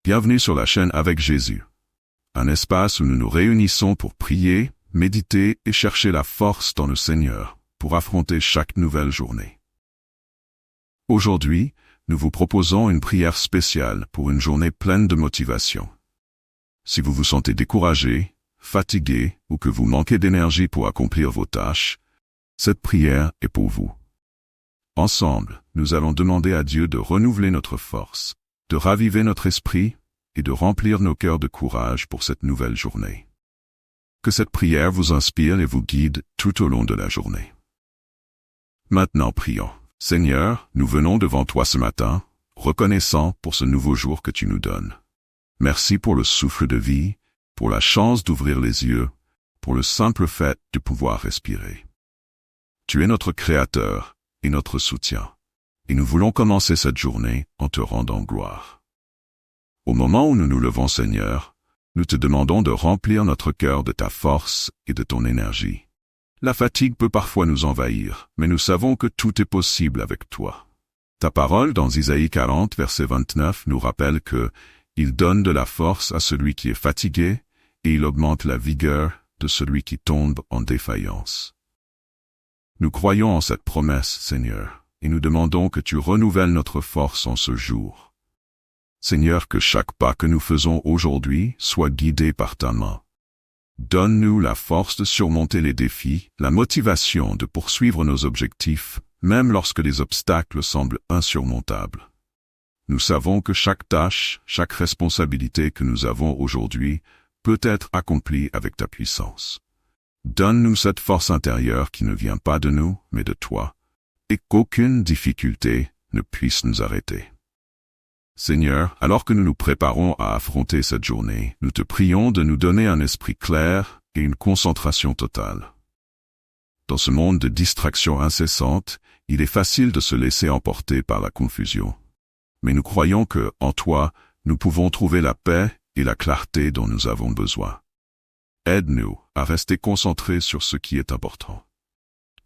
Bienvenue sur la chaîne Avec Jésus, un espace où nous nous réunissons pour prier, méditer et chercher la force dans le Seigneur pour affronter chaque nouvelle journée. Aujourd'hui, nous vous proposons une prière spéciale pour une journée pleine de motivation. Si vous vous sentez découragé, fatigué ou que vous manquez d'énergie pour accomplir vos tâches, cette prière est pour vous. Ensemble, nous allons demander à Dieu de renouveler notre force, de raviver notre esprit et de remplir nos cœurs de courage pour cette nouvelle journée. Que cette prière vous inspire et vous guide tout au long de la journée. Maintenant prions. Seigneur, nous venons devant toi ce matin, reconnaissant pour ce nouveau jour que tu nous donnes. Merci pour le souffle de vie, pour la chance d'ouvrir les yeux, pour le simple fait de pouvoir respirer. Tu es notre Créateur et notre soutien, et nous voulons commencer cette journée en te rendant gloire. Au moment où nous nous levons, Seigneur, nous te demandons de remplir notre cœur de ta force et de ton énergie. La fatigue peut parfois nous envahir, mais nous savons que tout est possible avec toi. Ta parole dans Isaïe 40, verset 29, nous rappelle que « Il donne de la force à celui qui est fatigué, et il augmente la vigueur de celui qui tombe en défaillance. » Nous croyons en cette promesse, Seigneur, et nous demandons que tu renouvelles notre force en ce jour. Seigneur, que chaque pas que nous faisons aujourd'hui soit guidé par ta main. Donne-nous la force de surmonter les défis, la motivation de poursuivre nos objectifs, même lorsque les obstacles semblent insurmontables. Nous savons que chaque tâche, chaque responsabilité que nous avons aujourd'hui peut être accomplie avec ta puissance. Donne-nous cette force intérieure qui ne vient pas de nous, mais de toi, et qu'aucune difficulté ne puisse nous arrêter. Seigneur, alors que nous nous préparons à affronter cette journée, nous te prions de nous donner un esprit clair et une concentration totale. Dans ce monde de distractions incessantes, il est facile de se laisser emporter par la confusion. Mais nous croyons que, en toi, nous pouvons trouver la paix et la clarté dont nous avons besoin. Aide-nous à rester concentrés sur ce qui est important.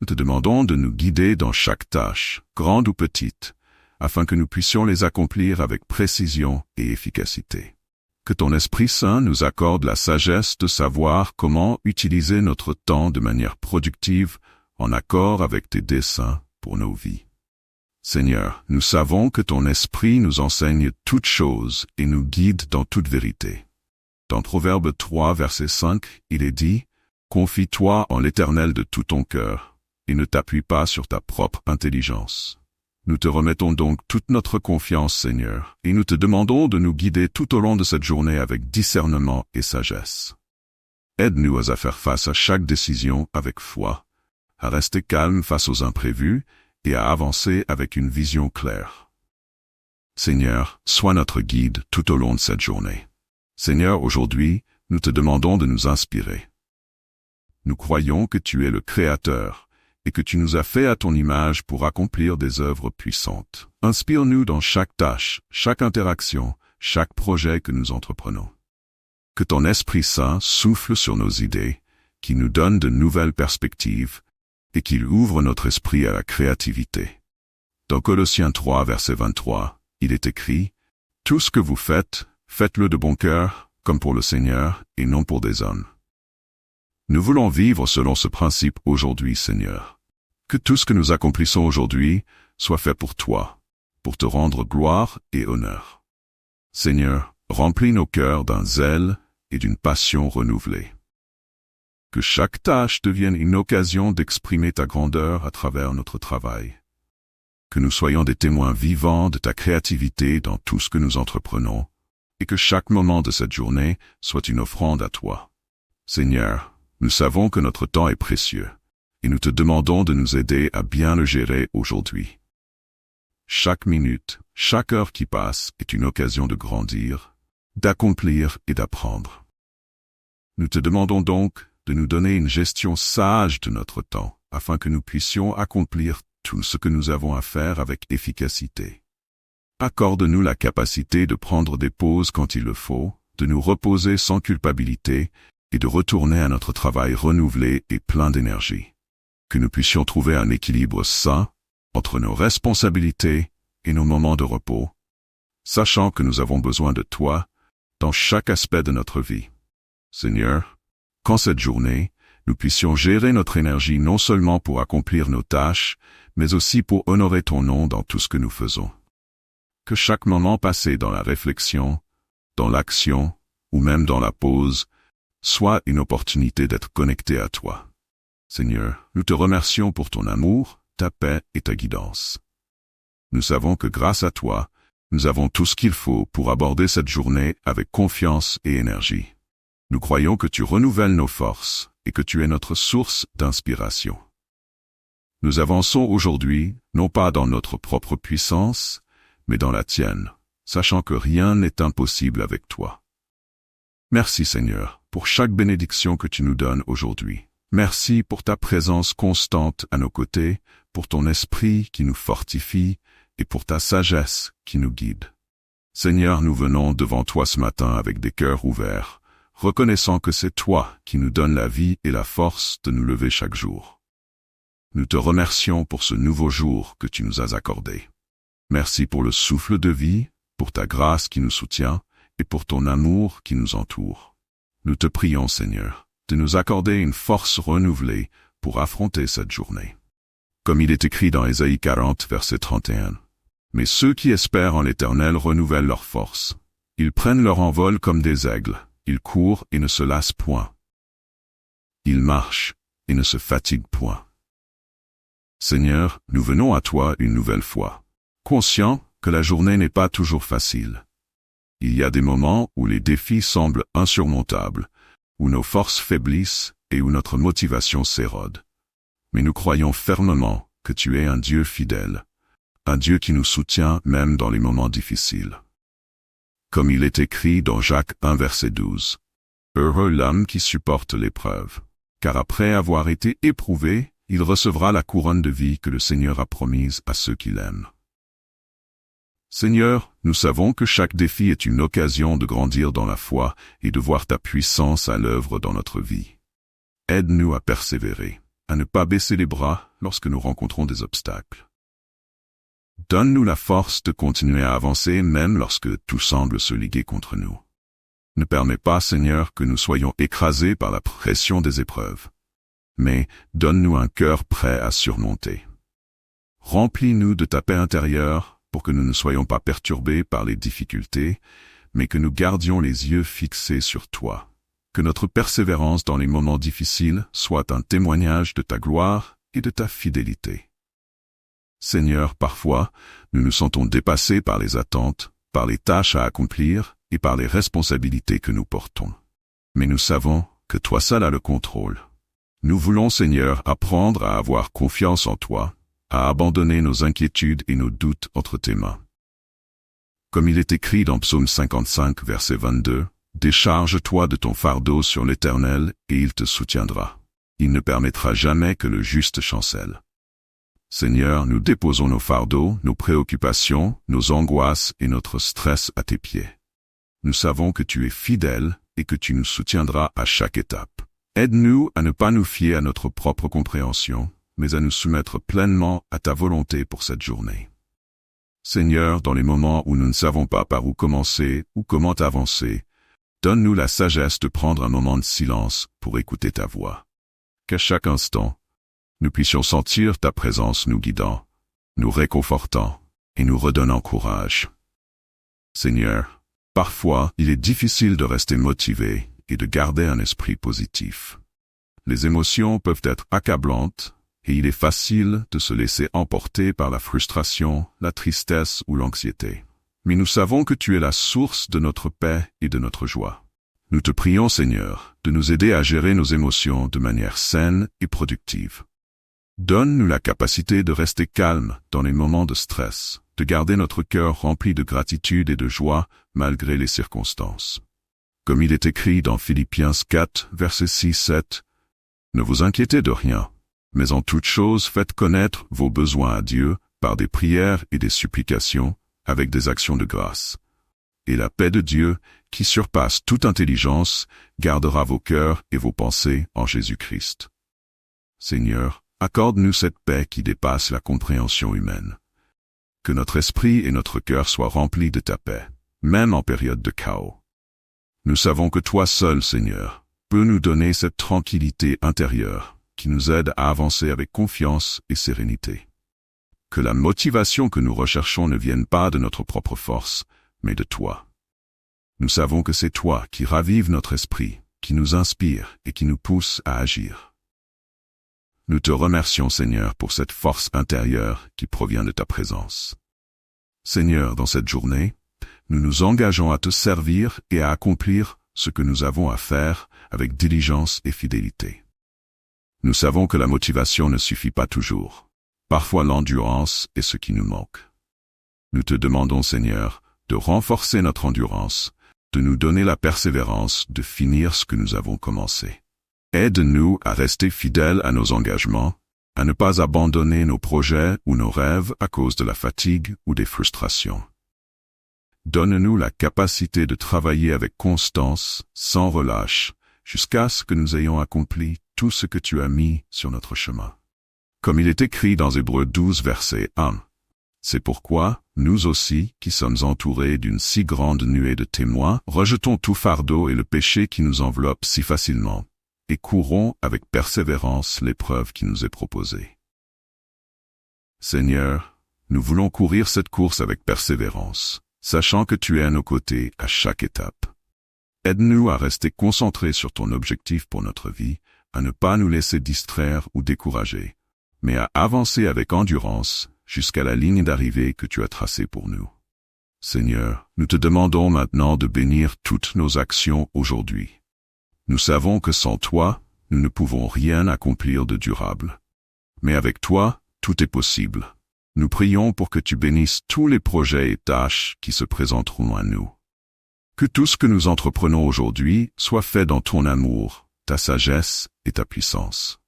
Nous te demandons de nous guider dans chaque tâche, grande ou petite, afin que nous puissions les accomplir avec précision et efficacité. Que ton Esprit Saint nous accorde la sagesse de savoir comment utiliser notre temps de manière productive en accord avec tes desseins pour nos vies. Seigneur, nous savons que ton Esprit nous enseigne toutes choses et nous guide dans toute vérité. Dans Proverbe 3, verset 5, il est dit « Confie-toi en l'Éternel de tout ton cœur et ne t'appuie pas sur ta propre intelligence. » Nous te remettons donc toute notre confiance, Seigneur, et nous te demandons de nous guider tout au long de cette journée avec discernement et sagesse. Aide-nous à faire face à chaque décision avec foi, à rester calme face aux imprévus et à avancer avec une vision claire. Seigneur, sois notre guide tout au long de cette journée. Seigneur, aujourd'hui, nous te demandons de nous inspirer. Nous croyons que tu es le Créateur et que tu nous as fait à ton image pour accomplir des œuvres puissantes. Inspire-nous dans chaque tâche, chaque interaction, chaque projet que nous entreprenons. Que ton Esprit Saint souffle sur nos idées, qu'il nous donne de nouvelles perspectives et qu'il ouvre notre esprit à la créativité. Dans Colossiens 3, verset 23, il est écrit « Tout ce que vous faites, faites-le de bon cœur, comme pour le Seigneur et non pour des hommes. » Nous voulons vivre selon ce principe aujourd'hui, Seigneur. Que tout ce que nous accomplissons aujourd'hui soit fait pour toi, pour te rendre gloire et honneur. Seigneur, remplis nos cœurs d'un zèle et d'une passion renouvelée. Que chaque tâche devienne une occasion d'exprimer ta grandeur à travers notre travail. Que nous soyons des témoins vivants de ta créativité dans tout ce que nous entreprenons, et que chaque moment de cette journée soit une offrande à toi. Seigneur, nous savons que notre temps est précieux, et nous te demandons de nous aider à bien le gérer aujourd'hui. Chaque minute, chaque heure qui passe est une occasion de grandir, d'accomplir et d'apprendre. Nous te demandons donc de nous donner une gestion sage de notre temps, afin que nous puissions accomplir tout ce que nous avons à faire avec efficacité. Accorde-nous la capacité de prendre des pauses quand il le faut, de nous reposer sans culpabilité et de retourner à notre travail renouvelé et plein d'énergie. Que nous puissions trouver un équilibre sain entre nos responsabilités et nos moments de repos, sachant que nous avons besoin de toi dans chaque aspect de notre vie. Seigneur, qu'en cette journée, nous puissions gérer notre énergie non seulement pour accomplir nos tâches, mais aussi pour honorer ton nom dans tout ce que nous faisons. Que chaque moment passé dans la réflexion, dans l'action, ou même dans la pause, soit une opportunité d'être connecté à toi. Seigneur, nous te remercions pour ton amour, ta paix et ta guidance. Nous savons que grâce à toi, nous avons tout ce qu'il faut pour aborder cette journée avec confiance et énergie. Nous croyons que tu renouvelles nos forces et que tu es notre source d'inspiration. Nous avançons aujourd'hui, non pas dans notre propre puissance, mais dans la tienne, sachant que rien n'est impossible avec toi. Merci Seigneur, pour chaque bénédiction que tu nous donnes aujourd'hui. Merci pour ta présence constante à nos côtés, pour ton esprit qui nous fortifie et pour ta sagesse qui nous guide. Seigneur, nous venons devant toi ce matin avec des cœurs ouverts, reconnaissant que c'est toi qui nous donnes la vie et la force de nous lever chaque jour. Nous te remercions pour ce nouveau jour que tu nous as accordé. Merci pour le souffle de vie, pour ta grâce qui nous soutient et pour ton amour qui nous entoure. Nous te prions, Seigneur, de nous accorder une force renouvelée pour affronter cette journée. Comme il est écrit dans Ésaïe 40, verset 31. Mais ceux qui espèrent en l'Éternel renouvellent leur force. Ils prennent leur envol comme des aigles. Ils courent et ne se lassent point. Ils marchent et ne se fatiguent point. Seigneur, nous venons à toi une nouvelle fois, conscients que la journée n'est pas toujours facile. Il y a des moments où les défis semblent insurmontables, où nos forces faiblissent et où notre motivation s'érode. Mais nous croyons fermement que tu es un Dieu fidèle, un Dieu qui nous soutient même dans les moments difficiles. Comme il est écrit dans Jacques 1 verset 12. Heureux l'homme qui supporte l'épreuve, car après avoir été éprouvé, il recevra la couronne de vie que le Seigneur a promise à ceux qui l'aiment. Seigneur, nous savons que chaque défi est une occasion de grandir dans la foi et de voir ta puissance à l'œuvre dans notre vie. Aide-nous à persévérer, à ne pas baisser les bras lorsque nous rencontrons des obstacles. Donne-nous la force de continuer à avancer même lorsque tout semble se liguer contre nous. Ne permets pas, Seigneur, que nous soyons écrasés par la pression des épreuves, mais donne-nous un cœur prêt à surmonter. Remplis-nous de ta paix intérieure pour que nous ne soyons pas perturbés par les difficultés, mais que nous gardions les yeux fixés sur toi. Que notre persévérance dans les moments difficiles soit un témoignage de ta gloire et de ta fidélité. Seigneur, parfois, nous nous sentons dépassés par les attentes, par les tâches à accomplir et par les responsabilités que nous portons. Mais nous savons que toi seul as le contrôle. Nous voulons, Seigneur, apprendre à avoir confiance en toi, à abandonner nos inquiétudes et nos doutes entre tes mains. Comme il est écrit dans Psaume 55, verset 22, « Décharge-toi de ton fardeau sur l'Éternel, et il te soutiendra. Il ne permettra jamais que le juste chancelle. » Seigneur, nous déposons nos fardeaux, nos préoccupations, nos angoisses et notre stress à tes pieds. Nous savons que tu es fidèle et que tu nous soutiendras à chaque étape. Aide-nous à ne pas nous fier à notre propre compréhension, mais à nous soumettre pleinement à ta volonté pour cette journée. Seigneur, dans les moments où nous ne savons pas par où commencer ou comment avancer, donne-nous la sagesse de prendre un moment de silence pour écouter ta voix. Qu'à chaque instant, nous puissions sentir ta présence nous guidant, nous réconfortant et nous redonnant courage. Seigneur, parfois il est difficile de rester motivé et de garder un esprit positif. Les émotions peuvent être accablantes et il est facile de se laisser emporter par la frustration, la tristesse ou l'anxiété. Mais nous savons que tu es la source de notre paix et de notre joie. Nous te prions, Seigneur, de nous aider à gérer nos émotions de manière saine et productive. Donne-nous la capacité de rester calme dans les moments de stress, de garder notre cœur rempli de gratitude et de joie malgré les circonstances. Comme il est écrit dans Philippiens 4, versets 6-7, « Ne vous inquiétez de rien, mais en toute chose faites connaître vos besoins à Dieu par des prières et des supplications, avec des actions de grâce. Et la paix de Dieu, qui surpasse toute intelligence, gardera vos cœurs et vos pensées en Jésus-Christ. » Seigneur, accorde-nous cette paix qui dépasse la compréhension humaine. que notre esprit et notre cœur soient remplis de ta paix, même en période de chaos. Nous savons que toi seul, Seigneur, peux nous donner cette tranquillité intérieure qui nous aide à avancer avec confiance et sérénité. Que la motivation que nous recherchons ne vienne pas de notre propre force, mais de toi. Nous savons que c'est toi qui ravives notre esprit, qui nous inspire et qui nous pousse à agir. Nous te remercions, Seigneur, pour cette force intérieure qui provient de ta présence. Seigneur, dans cette journée, nous nous engageons à te servir et à accomplir ce que nous avons à faire avec diligence et fidélité. Nous savons que la motivation ne suffit pas toujours. Parfois l'endurance est ce qui nous manque. Nous te demandons, Seigneur, de renforcer notre endurance, de nous donner la persévérance de finir ce que nous avons commencé. Aide-nous à rester fidèles à nos engagements, à ne pas abandonner nos projets ou nos rêves à cause de la fatigue ou des frustrations. Donne-nous la capacité de travailler avec constance, sans relâche, jusqu'à ce que nous ayons accompli tout ce que tu as mis sur notre chemin. Comme il est écrit dans Hébreux 12, verset 1. C'est pourquoi, nous aussi, qui sommes entourés d'une si grande nuée de témoins, rejetons tout fardeau et le péché qui nous enveloppe si facilement, et courons avec persévérance l'épreuve qui nous est proposée. Seigneur, nous voulons courir cette course avec persévérance, sachant que tu es à nos côtés à chaque étape. Aide-nous à rester concentrés sur ton objectif pour notre vie, à ne pas nous laisser distraire ou décourager, mais à avancer avec endurance jusqu'à la ligne d'arrivée que tu as tracée pour nous. Seigneur, nous te demandons maintenant de bénir toutes nos actions aujourd'hui. Nous savons que sans toi, nous ne pouvons rien accomplir de durable. Mais avec toi, tout est possible. Nous prions pour que tu bénisses tous les projets et tâches qui se présenteront à nous. Que tout ce que nous entreprenons aujourd'hui soit fait dans ton amour, ta sagesse et ta puissance.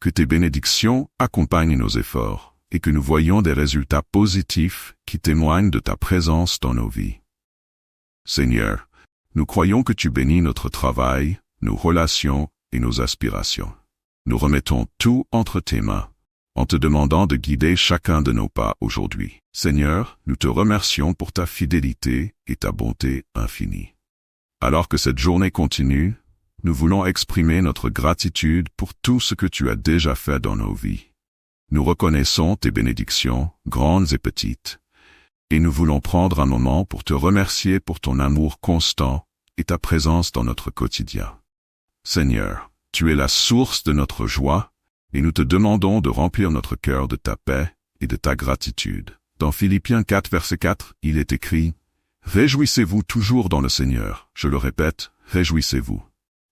Que tes bénédictions accompagnent nos efforts et que nous voyions des résultats positifs qui témoignent de ta présence dans nos vies. Seigneur, nous croyons que tu bénis notre travail, nos relations et nos aspirations. Nous remettons tout entre tes mains, en te demandant de guider chacun de nos pas aujourd'hui. Seigneur, nous te remercions pour ta fidélité et ta bonté infinie. Alors que cette journée continue, nous voulons exprimer notre gratitude pour tout ce que tu as déjà fait dans nos vies. Nous reconnaissons tes bénédictions, grandes et petites, et nous voulons prendre un moment pour te remercier pour ton amour constant et ta présence dans notre quotidien. Seigneur, tu es la source de notre joie, et nous te demandons de remplir notre cœur de ta paix et de ta gratitude. Dans Philippiens 4, verset 4, il est écrit « Réjouissez-vous toujours dans le Seigneur ». Je le répète, réjouissez-vous.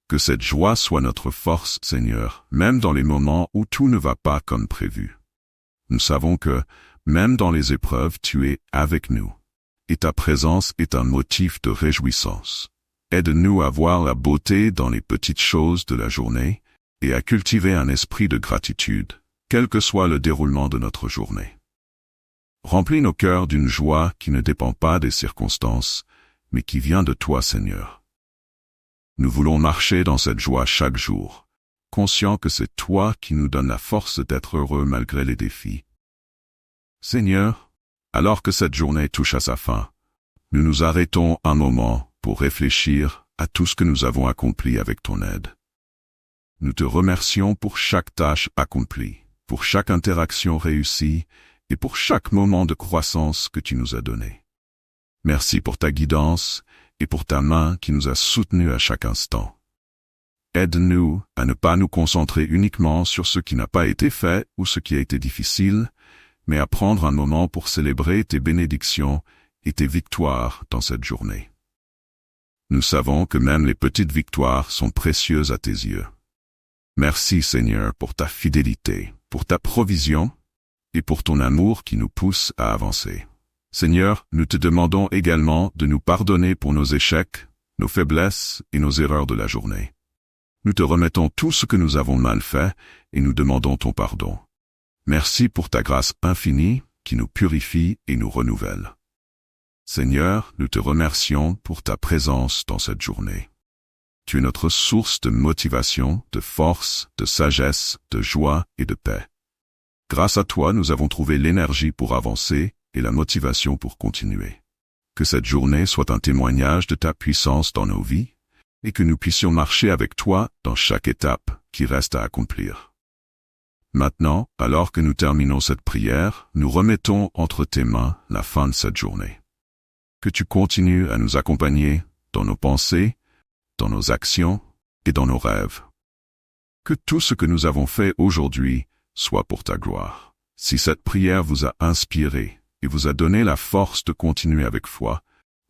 Que cette joie soit notre force, Seigneur, même dans les moments où tout ne va pas comme prévu. Nous savons que, même dans les épreuves, tu es avec nous, et ta présence est un motif de réjouissance. Aide-nous à voir la beauté dans les petites choses de la journée et à cultiver un esprit de gratitude, quel que soit le déroulement de notre journée. Remplis nos cœurs d'une joie qui ne dépend pas des circonstances, mais qui vient de toi, Seigneur. Nous voulons marcher dans cette joie chaque jour, conscients que c'est toi qui nous donnes la force d'être heureux malgré les défis. Seigneur, alors que cette journée touche à sa fin, nous nous arrêtons un moment pour réfléchir à tout ce que nous avons accompli avec ton aide. Nous te remercions pour chaque tâche accomplie, pour chaque interaction réussie et pour chaque moment de croissance que tu nous as donné. Merci pour ta guidance et pour ta main qui nous a soutenus à chaque instant. Aide-nous à ne pas nous concentrer uniquement sur ce qui n'a pas été fait ou ce qui a été difficile, mais à prendre un moment pour célébrer tes bénédictions et tes victoires dans cette journée. Nous savons que même les petites victoires sont précieuses à tes yeux. Merci Seigneur pour ta fidélité, pour ta provision et pour ton amour qui nous pousse à avancer. Seigneur, nous te demandons également de nous pardonner pour nos échecs, nos faiblesses et nos erreurs de la journée. Nous te remettons tout ce que nous avons mal fait et nous demandons ton pardon. Merci pour ta grâce infinie qui nous purifie et nous renouvelle. Seigneur, nous te remercions pour ta présence dans cette journée. Tu es notre source de motivation, de force, de sagesse, de joie et de paix. Grâce à toi, nous avons trouvé l'énergie pour avancer et la motivation pour continuer. Que cette journée soit un témoignage de ta puissance dans nos vies, et que nous puissions marcher avec toi dans chaque étape qui reste à accomplir. Maintenant, alors que nous terminons cette prière, nous remettons entre tes mains la fin de cette journée. Que tu continues à nous accompagner dans nos pensées, dans nos actions et dans nos rêves. Que tout ce que nous avons fait aujourd'hui soit pour ta gloire. Si cette prière vous a inspiré et vous a donné la force de continuer avec foi,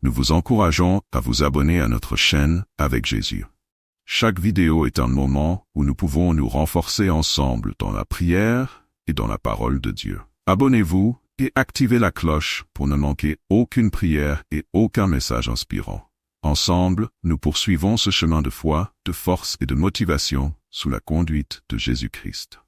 nous vous encourageons à vous abonner à notre chaîne Avec Jésus. Chaque vidéo est un moment où nous pouvons nous renforcer ensemble dans la prière et dans la parole de Dieu. Abonnez-vous et activez la cloche pour ne manquer aucune prière et aucun message inspirant. Ensemble, nous poursuivons ce chemin de foi, de force et de motivation sous la conduite de Jésus-Christ.